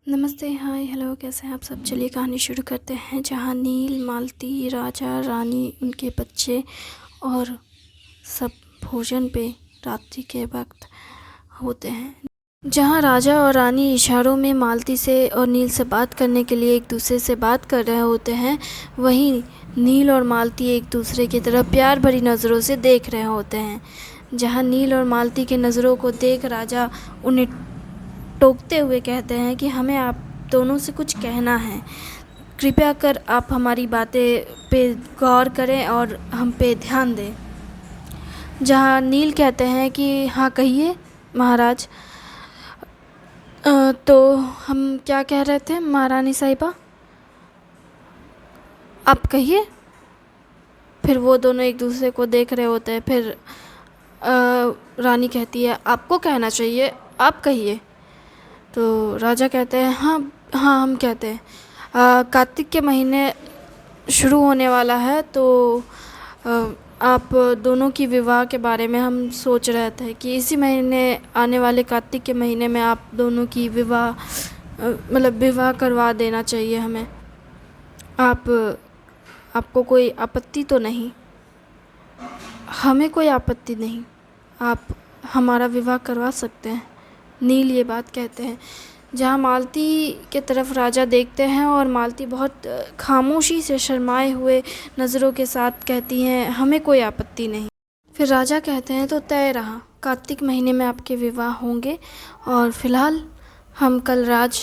नमस्ते, हाय, हेलो, कैसे हैं आप सब। चलिए कहानी शुरू करते हैं। जहाँ नील, मालती, राजा, रानी, उनके बच्चे और सब भोजन पे रात्रि के वक्त होते हैं। जहाँ राजा और रानी इशारों में मालती से और नील से बात करने के लिए एक दूसरे से बात कर रहे होते हैं, वहीं नील और मालती एक दूसरे की तरफ प्यार भरी नज़रों से देख रहे होते हैं। जहाँ नील और मालती की नज़रों को देख राजा उन्हें टोकते हुए कहते हैं कि हमें आप दोनों से कुछ कहना है। कृपया कर आप हमारी बातें पे गौर करें और हम पे ध्यान दें। जहाँ नील कहते हैं कि हाँ कहिए महाराज। तो हम क्या कह रहे थे महारानी साहिबा, आप कहिए। फिर वो दोनों एक दूसरे को देख रहे होते हैं। फिर रानी कहती है आपको कहना चाहिए, आप कहिए। तो राजा कहते हैं हाँ हाँ हम कहते हैं कार्तिक के महीने शुरू होने वाला है, तो आप दोनों की विवाह के बारे में हम सोच रहे थे कि इसी महीने आने वाले कार्तिक के महीने में आप दोनों की विवाह मतलब विवाह करवा देना चाहिए हमें। आपको कोई आपत्ति तो नहीं? हमें कोई आपत्ति नहीं, आप हमारा विवाह करवा सकते हैं, नील ये बात कहते हैं। जहाँ मालती के तरफ राजा देखते हैं और मालती बहुत खामोशी से शर्माए हुए नज़रों के साथ कहती हैं हमें कोई आपत्ति नहीं। फिर राजा कहते हैं तो तय रहा, कार्तिक महीने में आपके विवाह होंगे और फ़िलहाल हम कल राज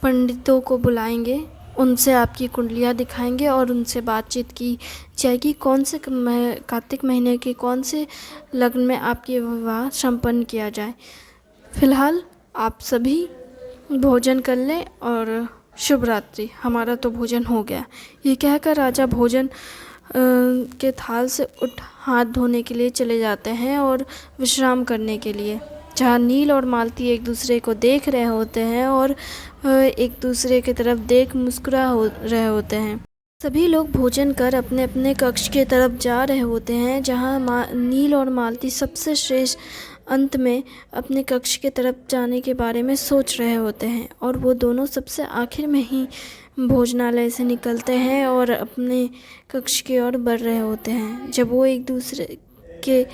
पंडितों को बुलाएंगे, उनसे आपकी कुंडलियाँ दिखाएंगे और उनसे बातचीत की जाएगी कौन से कार्तिक महीने के कौन से लग्न में आपकी विवाह संपन्न किया जाए। फ़िलहाल आप सभी भोजन कर लें और शुभ रात्रि, हमारा तो भोजन हो गया। ये कहकर राजा भोजन के थाल से उठ हाथ धोने के लिए चले जाते हैं और विश्राम करने के लिए। जहाँ नील और मालती एक दूसरे को देख रहे होते हैं और एक दूसरे की तरफ देख मुस्कुरा रहे होते हैं। सभी लोग भोजन कर अपने अपने कक्ष की तरफ जा रहे होते हैं। जहाँ नील और मालती सबसे श्रेष्ठ अंत में अपने कक्ष की तरफ जाने के बारे में सोच रहे होते हैं और वो दोनों सबसे आखिर में ही भोजनालय से निकलते हैं और अपने कक्ष की ओर बढ़ रहे होते हैं। जब वो एक दूसरे के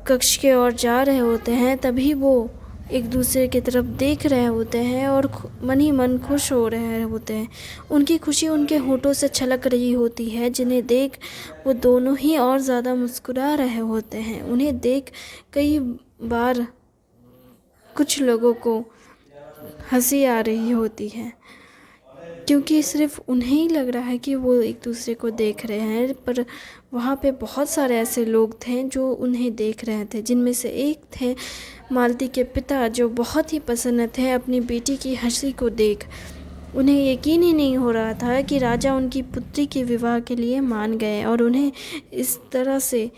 कक्ष की ओर जा रहे होते हैं तभी वो एक दूसरे की तरफ देख रहे होते हैं और मन ही मन खुश हो रहे होते हैं। उनकी खुशी उनके होठों से छलक रही होती है, जिन्हें देख वो दोनों ही और ज़्यादा मुस्कुरा रहे होते हैं। उन्हें देख कई बार कुछ लोगों को हंसी आ रही होती है, क्योंकि सिर्फ उन्हें ही लग रहा है कि वो एक दूसरे को देख रहे हैं, पर वहाँ पे बहुत सारे ऐसे लोग थे जो उन्हें देख रहे थे। जिनमें से एक थे मालती के पिता, जो बहुत ही प्रसन्न थे अपनी बेटी की हंसी को देख। उन्हें यकीन ही नहीं हो रहा था कि राजा उनकी पुत्री के विवाह के लिए मान गए और उन्हें इस तरह से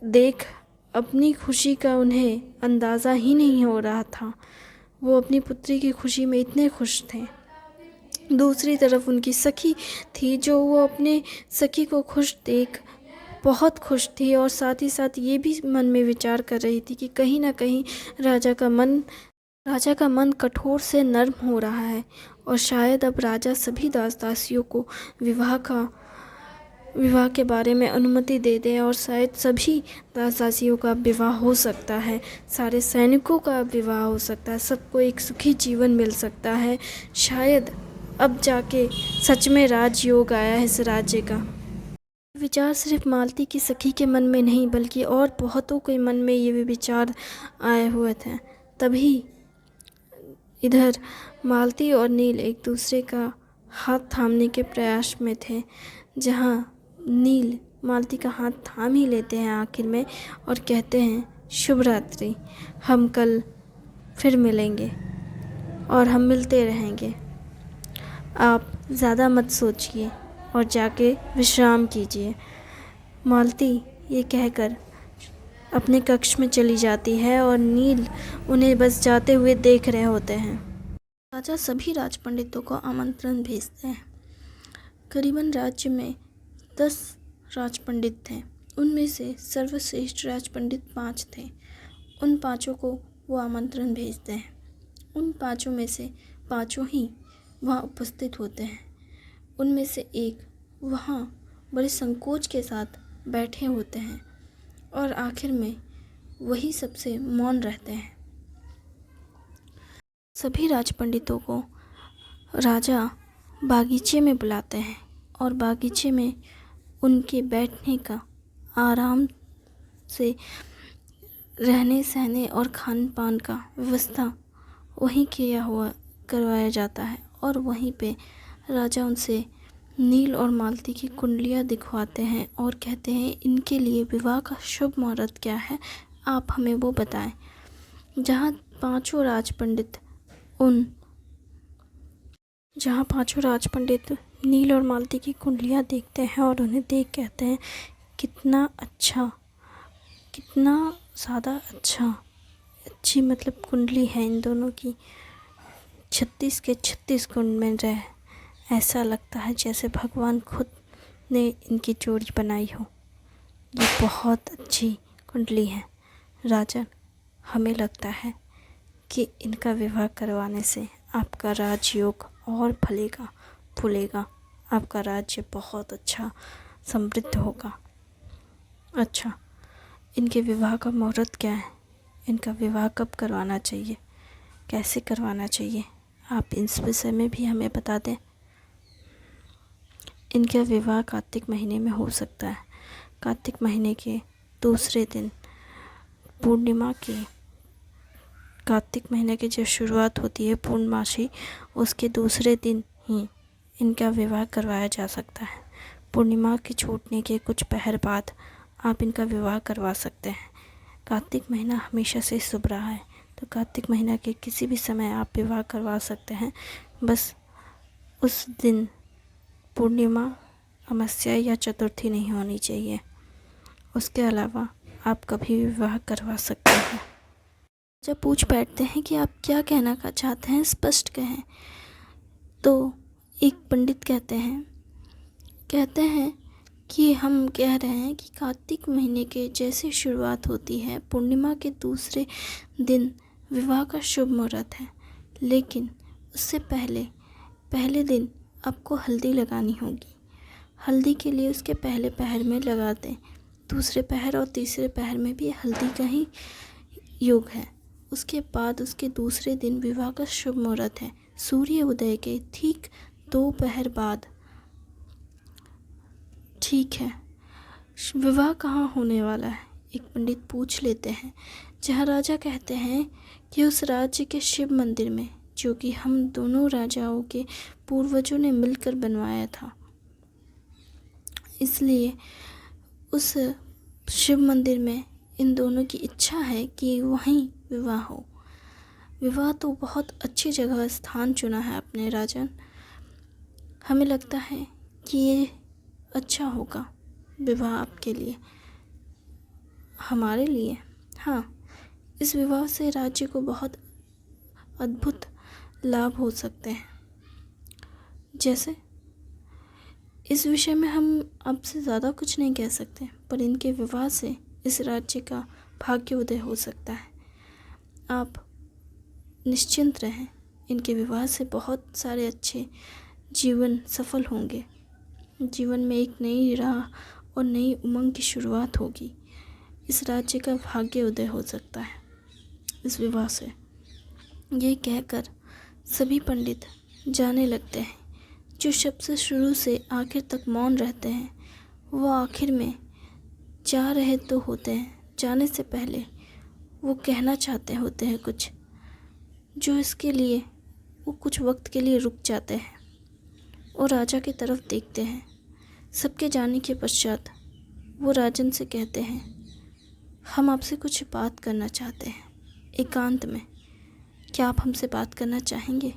देख अपनी खुशी का उन्हें अंदाज़ा ही नहीं हो रहा था। वो अपनी पुत्री की खुशी में इतने खुश थे। दूसरी तरफ उनकी सखी थी, जो वो अपने सखी को खुश देख बहुत खुश थी और साथ ही साथ ये भी मन में विचार कर रही थी कि कहीं ना कहीं राजा का मन कठोर से नर्म हो रहा है और शायद अब राजा सभी दास दासियों को विवाह के बारे में अनुमति दे दें और शायद सभी दास दासियों का विवाह हो सकता है, सारे सैनिकों का विवाह हो सकता है, सबको एक सुखी जीवन मिल सकता है। शायद अब जाके सच में राजयोग आया है इस राज्य का। विचार सिर्फ मालती की सखी के मन में नहीं बल्कि और बहुतों के मन में ये विचार आए हुए थे। तभी इधर मालती और नील एक दूसरे का हाथ थामने के प्रयास में थे। जहाँ नील मालती का हाथ थाम ही लेते हैं आखिर में और कहते हैं शुभ रात्रि, हम कल फिर मिलेंगे और हम मिलते रहेंगे। आप ज़्यादा मत सोचिए और जाके विश्राम कीजिए। मालती ये कहकर अपने कक्ष में चली जाती है और नील उन्हें बस जाते हुए देख रहे होते हैं। राजा सभी राजपंडितों को आमंत्रण भेजते हैं। करीबन राज्य में 10 राजपंडित थे। उनमें से सर्वश्रेष्ठ राजपंडित 5 थे। उन 5 को वो आमंत्रण भेजते हैं। उन 5 में से पांचों ही वहाँ उपस्थित होते हैं। उनमें से एक वहाँ बड़े संकोच के साथ बैठे होते हैं और आखिर में वही सबसे मौन रहते हैं। सभी राजपंडितों को राजा बागीचे में बुलाते हैं और बागीचे में उनके बैठने का, आराम से रहने सहने और खान पान का व्यवस्था वहीं करवाया जाता है। और वहीं पे राजा उनसे नील और मालती की कुंडलियाँ दिखवाते हैं और कहते हैं इनके लिए विवाह का शुभ मुहूर्त क्या है, आप हमें वो बताएं। जहाँ पांचों राजपंडित नील और मालती की कुंडलियाँ देखते हैं और उन्हें देख कहते हैं कितना अच्छा, कितना ज़्यादा अच्छी मतलब कुंडली है इन दोनों की। 36 के 36 गुण में रहे, ऐसा लगता है जैसे भगवान खुद ने इनकी जोड़ी बनाई हो। ये बहुत अच्छी कुंडली है राजन, हमें लगता है कि इनका विवाह करवाने से आपका राजयोग और फलेगा फूलेगा, आपका राज्य बहुत अच्छा समृद्ध होगा। अच्छा, इनके विवाह का मुहूर्त क्या है, इनका विवाह कब करवाना चाहिए, कैसे करवाना चाहिए, आप इस विषय में भी हमें बता दें। इनका विवाह कार्तिक महीने में हो सकता है। कार्तिक महीने के दूसरे दिन पूर्णिमा के, कार्तिक महीने की जो शुरुआत होती है पूर्णमासी, उसके दूसरे दिन ही इनका विवाह करवाया जा सकता है। पूर्णिमा के छूटने के कुछ पहर बाद आप इनका विवाह करवा सकते हैं। कार्तिक महीना हमेशा से शुभ रहा है, तो कार्तिक महीना के किसी भी समय आप विवाह करवा सकते हैं। बस उस दिन पूर्णिमा, अमावस्या या चतुर्थी नहीं होनी चाहिए। उसके अलावा आप कभी भी विवाह करवा सकते हैं। जब पूछ बैठते हैं कि आप क्या कहना चाहते हैं, स्पष्ट कहें। तो एक पंडित कहते हैं कि हम कह रहे हैं कि कार्तिक महीने के जैसे शुरुआत होती है, पूर्णिमा के दूसरे दिन विवाह का शुभ मुहूर्त है, लेकिन उससे पहले दिन आपको हल्दी लगानी होगी। हल्दी के लिए उसके पहले पहर में लगा दें, दूसरे पहर और तीसरे पहर में भी हल्दी का ही योग है। उसके बाद उसके दूसरे दिन विवाह का शुभ मुहूर्त है, सूर्य उदय के ठीक 2 पहर बाद। ठीक है, विवाह कहाँ होने वाला है, एक पंडित पूछ लेते हैं। जहाँ राजा कहते हैं कि उस राज्य के शिव मंदिर में, जो कि हम दोनों राजाओं के पूर्वजों ने मिलकर बनवाया था, इसलिए उस शिव मंदिर में इन दोनों की इच्छा है कि वहीं विवाह हो। विवाह तो बहुत अच्छी जगह स्थान चुना है अपने राजन, हमें लगता है कि ये अच्छा होगा विवाह आपके लिए, हमारे लिए। हाँ, इस विवाह से राज्य को बहुत अद्भुत लाभ हो सकते हैं। जैसे इस विषय में हम आपसे ज़्यादा कुछ नहीं कह सकते, पर इनके विवाह से इस राज्य का भाग्योदय हो सकता है। आप निश्चिंत रहें, इनके विवाह से बहुत सारे अच्छे जीवन सफल होंगे। जीवन में एक नई राह और नई उमंग की शुरुआत होगी। इस राज्य का भाग्योदय हो सकता है इस विवाह से। ये कहकर सभी पंडित जाने लगते हैं। जो शब्द शुरू से आखिर तक मौन रहते हैं, वो आखिर में जा रहे तो होते हैं, जाने से पहले वो कहना चाहते होते हैं कुछ, जो इसके लिए वो कुछ वक्त के लिए रुक जाते हैं और राजा की तरफ देखते हैं। सबके जाने के पश्चात वो राजन से कहते हैं, हम आपसे कुछ बात करना चाहते हैं एकांत में, क्या आप हमसे बात करना चाहेंगे?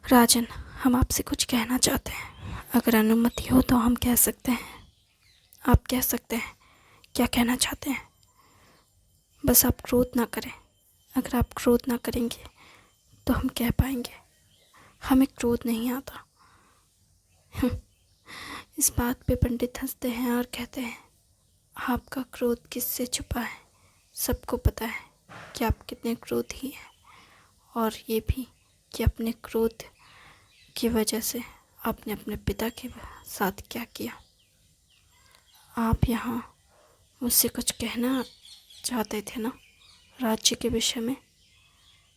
राजन, हम आपसे कुछ कहना चाहते हैं, अगर अनुमति हो तो हम कह सकते हैं। आप कह सकते हैं, क्या कहना चाहते हैं? बस आप क्रोध ना करें, अगर आप क्रोध ना करेंगे तो हम कह पाएंगे। हमें क्रोध नहीं आता। इस बात पे पंडित हंसते हैं और कहते हैं, आपका क्रोध किससे छुपा है? सबको पता है कि आप कितने क्रोधी हैं, और ये भी कि अपने क्रोध की वजह से आपने अपने पिता के साथ क्या किया। आप यहाँ मुझसे कुछ कहना चाहते थे ना राज्य के विषय में।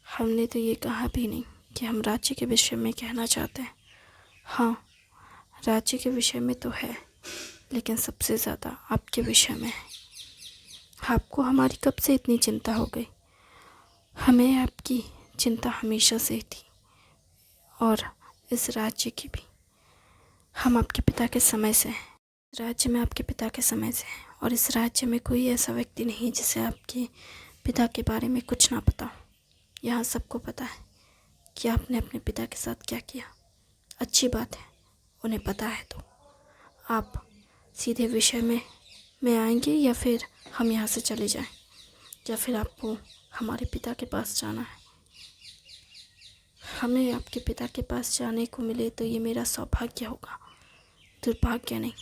हमने तो ये कहा भी नहीं कि हम राज्य के विषय में कहना चाहते हैं। हाँ, राज्य के विषय में तो है, लेकिन सबसे ज़्यादा आपके विषय में है। आपको हमारी कब से इतनी चिंता हो गई? हमें आपकी चिंता हमेशा से थी, और इस राज्य की भी। हम आपके पिता के समय से हैं, राज्य में आपके पिता के समय से हैं, और इस राज्य में कोई ऐसा व्यक्ति नहीं जिसे आपके पिता के बारे में कुछ ना पता हो। यहाँ सबको पता है कि आपने अपने पिता के साथ क्या किया। अच्छी बात है, उन्हें पता है। तो आप सीधे विषय में आएंगे, या फिर हम यहाँ से चले जाएं, या फिर आपको हमारे पिता के पास जाना है? हमें आपके पिता के पास जाने को मिले तो ये मेरा सौभाग्य होगा, दुर्भाग्य नहीं।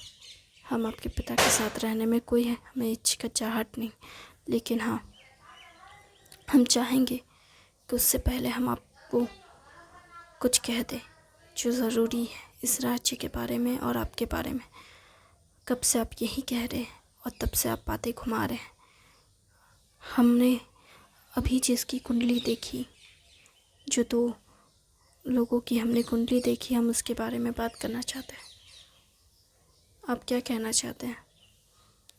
हम आपके पिता के साथ रहने में कोई हमें हिचकिचाहट नहीं, लेकिन हाँ, हम चाहेंगे कि उससे पहले हम आपको कुछ कह दें जो ज़रूरी है इस राज्य के बारे में और आपके बारे में। कब से आप यही कह रहे हैं और तब से आप बातें घुमा रहे हैं। हमने अभी जिसकी कुंडली देखी, जो 2 लोगों की हमने कुंडली देखी, हम उसके बारे में बात करना चाहते हैं। आप क्या कहना चाहते हैं?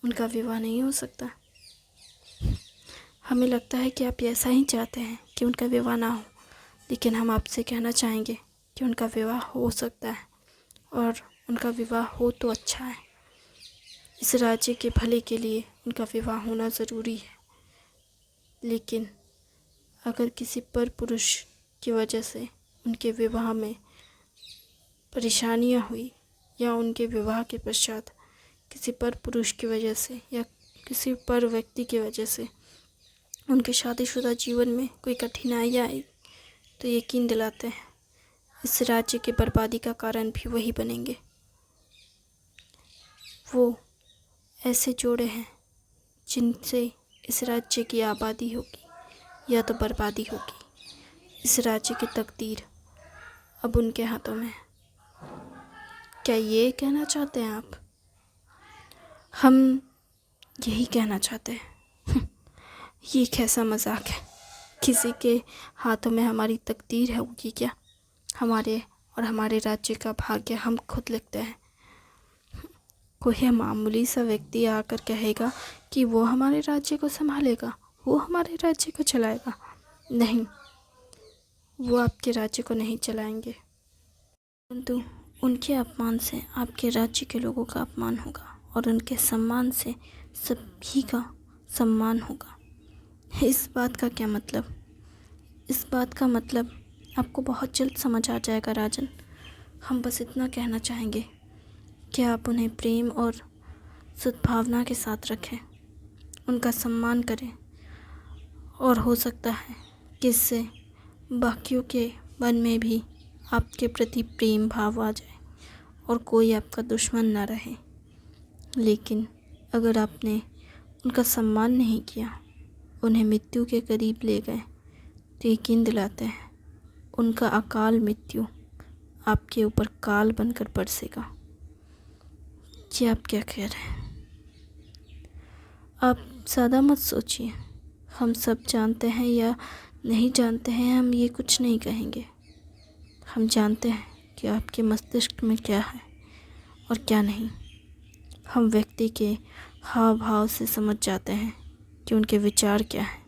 उनका विवाह नहीं हो सकता? हमें लगता है कि आप ऐसा ही चाहते हैं कि उनका विवाह ना हो, लेकिन हम आपसे कहना चाहेंगे कि उनका विवाह हो सकता है, और उनका विवाह हो तो अच्छा है। इस राज्य के भले के लिए उनका विवाह होना ज़रूरी है। लेकिन अगर किसी पर पुरुष की वजह से उनके विवाह में परेशानियां हुई, या उनके विवाह के पश्चात किसी पर पुरुष की वजह से या किसी पर व्यक्ति की वजह से उनके शादीशुदा जीवन में कोई कठिनाइयाँ आई, तो यकीन दिलाते हैं इस राज्य की बर्बादी का कारण भी वही बनेंगे। वो ऐसे जोड़े हैं जिनसे इस राज्य की आबादी होगी या तो बर्बादी होगी। इस राज्य की तकदीर अब उनके हाथों में है। क्या ये कहना चाहते हैं आप? हम यही कहना चाहते हैं। ये कैसा मजाक है? किसी के हाथों में हमारी तकदीर होगी क्या? हमारे और हमारे राज्य का भाग्य हम खुद लिखते हैं। कोई मामूली सा व्यक्ति आकर कहेगा कि वो हमारे राज्य को संभालेगा, वो हमारे राज्य को चलाएगा? नहीं, वो आपके राज्य को नहीं चलाएंगे, परंतु उनके अपमान से आपके राज्य के लोगों का अपमान होगा, और उनके सम्मान से सभी का सम्मान होगा। इस बात का क्या मतलब? इस बात का मतलब आपको बहुत जल्द समझ आ जाएगा राजन। हम बस इतना कहना चाहेंगे कि आप उन्हें प्रेम और सद्भावना के साथ रखें, उनका सम्मान करें, और हो सकता है कि इससे बाकियों के मन में भी आपके प्रति प्रेम भाव आ जाए और कोई आपका दुश्मन ना रहे। लेकिन अगर आपने उनका सम्मान नहीं किया, उन्हें मृत्यु के करीब ले गए, तो यकीन दिलाते हैं उनका अकाल मृत्यु आपके ऊपर काल बनकर बरसेगा। कि आप क्या कह रहे हैं? आप ज़्यादा मत सोचिए। हम सब जानते हैं या नहीं जानते हैं, हम ये कुछ नहीं कहेंगे। हम जानते हैं कि आपके मस्तिष्क में क्या है और क्या नहीं। हम व्यक्ति के हाव भाव से समझ जाते हैं कि उनके विचार क्या हैं।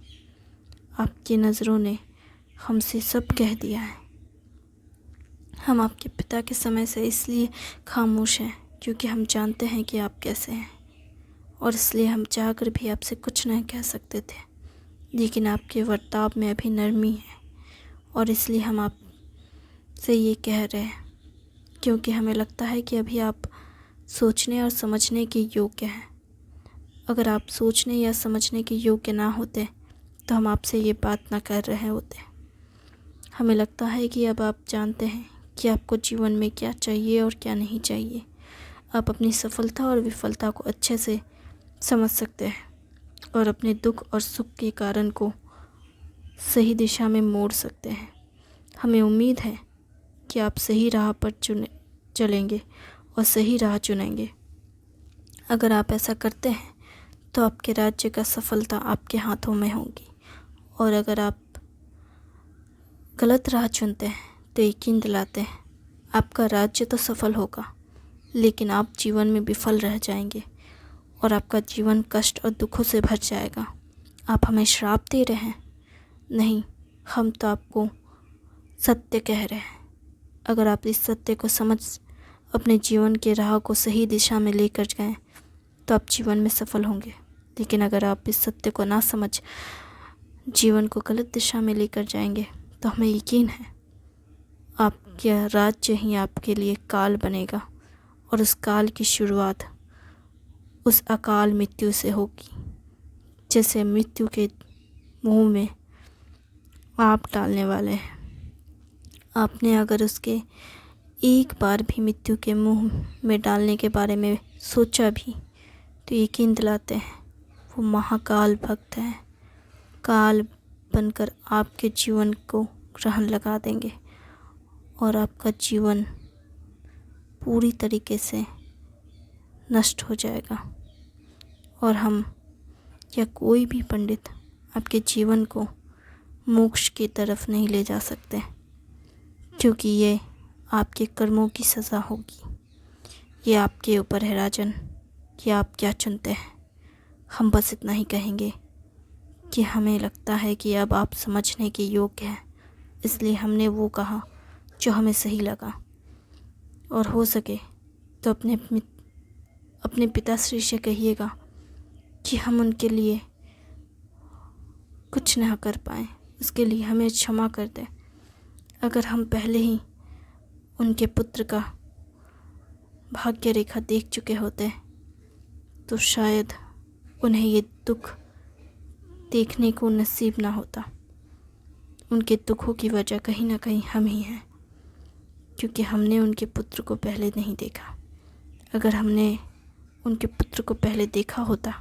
आपकी नज़रों ने हमसे सब कह दिया है। हम आपके पिता के समय से इसलिए खामोश हैं क्योंकि हम जानते हैं कि आप कैसे हैं, और इसलिए हम चाहकर भी आपसे कुछ नहीं कह सकते थे। लेकिन आपके वर्ताव में अभी नरमी है, और इसलिए हम आपसे ये कह रहे हैं क्योंकि हमें लगता है कि अभी आप सोचने और समझने के योग्य हैं। अगर आप सोचने या समझने के योग्य ना होते तो हम आपसे ये बात ना कर रहे होते। हमें लगता है कि अब आप जानते हैं कि आपको जीवन में क्या चाहिए और क्या नहीं चाहिए। आप अपनी सफलता और विफलता को अच्छे से समझ सकते हैं, और अपने दुख और सुख के कारण को सही दिशा में मोड़ सकते हैं। हमें उम्मीद है कि आप सही राह पर चलेंगे और सही राह चुनेंगे। अगर आप ऐसा करते हैं तो आपके राज्य का सफलता आपके हाथों में होगी, और अगर आप गलत राह चुनते हैं तो यकीन दिलाते हैं आपका राज्य तो सफल होगा, लेकिन आप जीवन में विफल रह जाएंगे और आपका जीवन कष्ट और दुखों से भर जाएगा। आप हमें श्राप दे रहे हैं? नहीं, हम तो आपको सत्य कह रहे हैं। अगर आप इस सत्य को समझ अपने जीवन के राह को सही दिशा में लेकर गए तो आप जीवन में सफल होंगे। लेकिन अगर आप इस सत्य को ना समझ जीवन को गलत दिशा में लेकर जाएंगे तो हमें यकीन है आपका राज्य ही आपके लिए काल बनेगा, और उस काल की शुरुआत उस अकाल मृत्यु से होगी। जैसे मृत्यु के मुंह में आप डालने वाले हैं, आपने अगर उसके एक बार भी मृत्यु के मुंह में डालने के बारे में सोचा भी तो यकीन दिलाते हैं वो महाकाल भक्त हैं। काल बनकर आपके जीवन को ग्रहण लगा देंगे और आपका जीवन पूरी तरीके से नष्ट हो जाएगा, और हम या कोई भी पंडित आपके जीवन को मोक्ष की तरफ नहीं ले जा सकते, क्योंकि ये आपके कर्मों की सज़ा होगी। ये आपके ऊपर है राजन कि आप क्या चुनते हैं। हम बस इतना ही कहेंगे कि हमें लगता है कि अब आप समझने के योग्य हैं, इसलिए हमने वो कहा जो हमें सही लगा। और हो सके तो अपने पिताश्री से कहिएगा कि हम उनके लिए कुछ ना कर पाए, उसके लिए हमें क्षमा कर दें। अगर हम पहले ही उनके पुत्र का भाग्य रेखा देख चुके होते तो शायद उन्हें ये दुख देखने को नसीब ना होता। उनके दुखों की वजह कहीं ना कहीं हम ही हैं, क्योंकि हमने उनके पुत्र को पहले नहीं देखा। अगर हमने उनके पुत्र को पहले देखा होता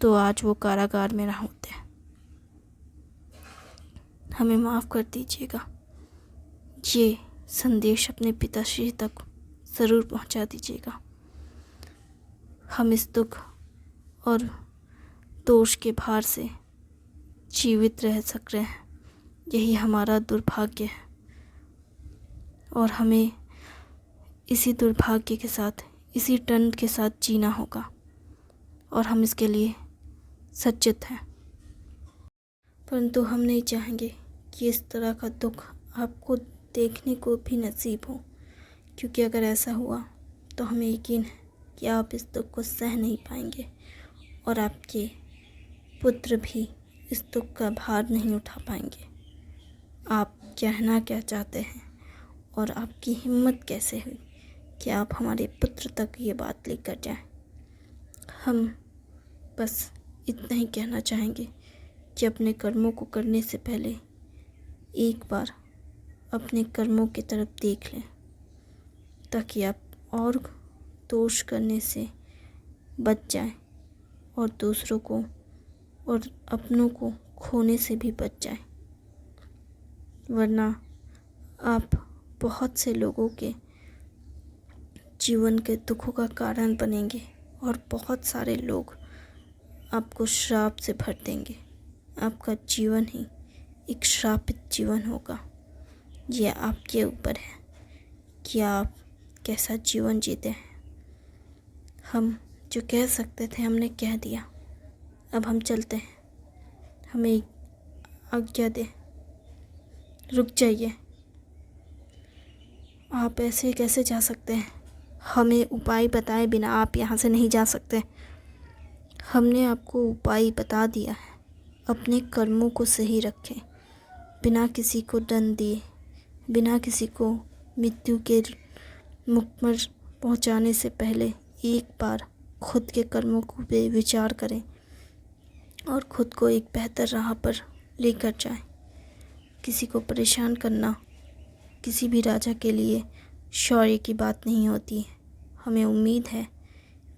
तो आज वो कारागार में ना होते। हमें माफ़ कर दीजिएगा। ये संदेश अपने पिताश्री तक ज़रूर पहुंचा दीजिएगा। हम इस दुख और दोष के भार से जीवित रह सक रहे हैं, यही हमारा दुर्भाग्य है, और हमें इसी दुर्भाग्य के साथ, इसी दंड के साथ जीना होगा, और हम इसके लिए सचेत हैं। परंतु हम नहीं चाहेंगे कि इस तरह का दुख आपको देखने को भी नसीब हो, क्योंकि अगर ऐसा हुआ तो हमें यकीन है कि आप इस दुख को सह नहीं पाएंगे, और आपके पुत्र भी इस दुख का भार नहीं उठा पाएंगे। आप कहना क्या चाहते हैं, और आपकी हिम्मत कैसे हुई कि आप हमारे पुत्र तक ये बात लेकर जाएं। हम बस इतना ही कहना चाहेंगे कि अपने कर्मों को करने से पहले एक बार अपने कर्मों की तरफ देख लें, ताकि आप और दोष करने से बच जाएं, और दूसरों को और अपनों को खोने से भी बच जाएं। वरना आप बहुत से लोगों के जीवन के दुखों का कारण बनेंगे, और बहुत सारे लोग आपको श्राप से भर देंगे। आपका जीवन ही एक श्रापित जीवन होगा। यह आपके ऊपर है कि आप कैसा जीवन जीते हैं। हम जो कह सकते थे हमने कह दिया, अब हम चलते हैं। हमें आज्ञा दें। रुक जाइए, आप ऐसे कैसे जा सकते हैं? हमें उपाय बताए बिना आप यहाँ से नहीं जा सकते। हमने आपको उपाय बता दिया है। अपने कर्मों को सही रखें, बिना किसी को दंड दिए, बिना किसी को मृत्यु के मुख पर पहुँचाने से पहले एक बार खुद के कर्मों को पे विचार करें और ख़ुद को एक बेहतर राह पर लेकर जाएं। किसी को परेशान करना किसी भी राजा के लिए शौर्य की बात नहीं होती है। हमें उम्मीद है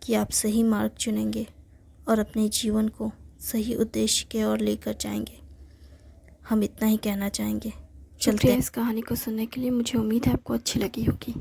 कि आप सही मार्ग चुनेंगे और अपने जीवन को सही उद्देश्य के ओर लेकर जाएंगे। हम इतना ही कहना चाहेंगे। चलते हैं। इस कहानी को सुनने के लिए। मुझे उम्मीद है आपको अच्छी लगी होगी।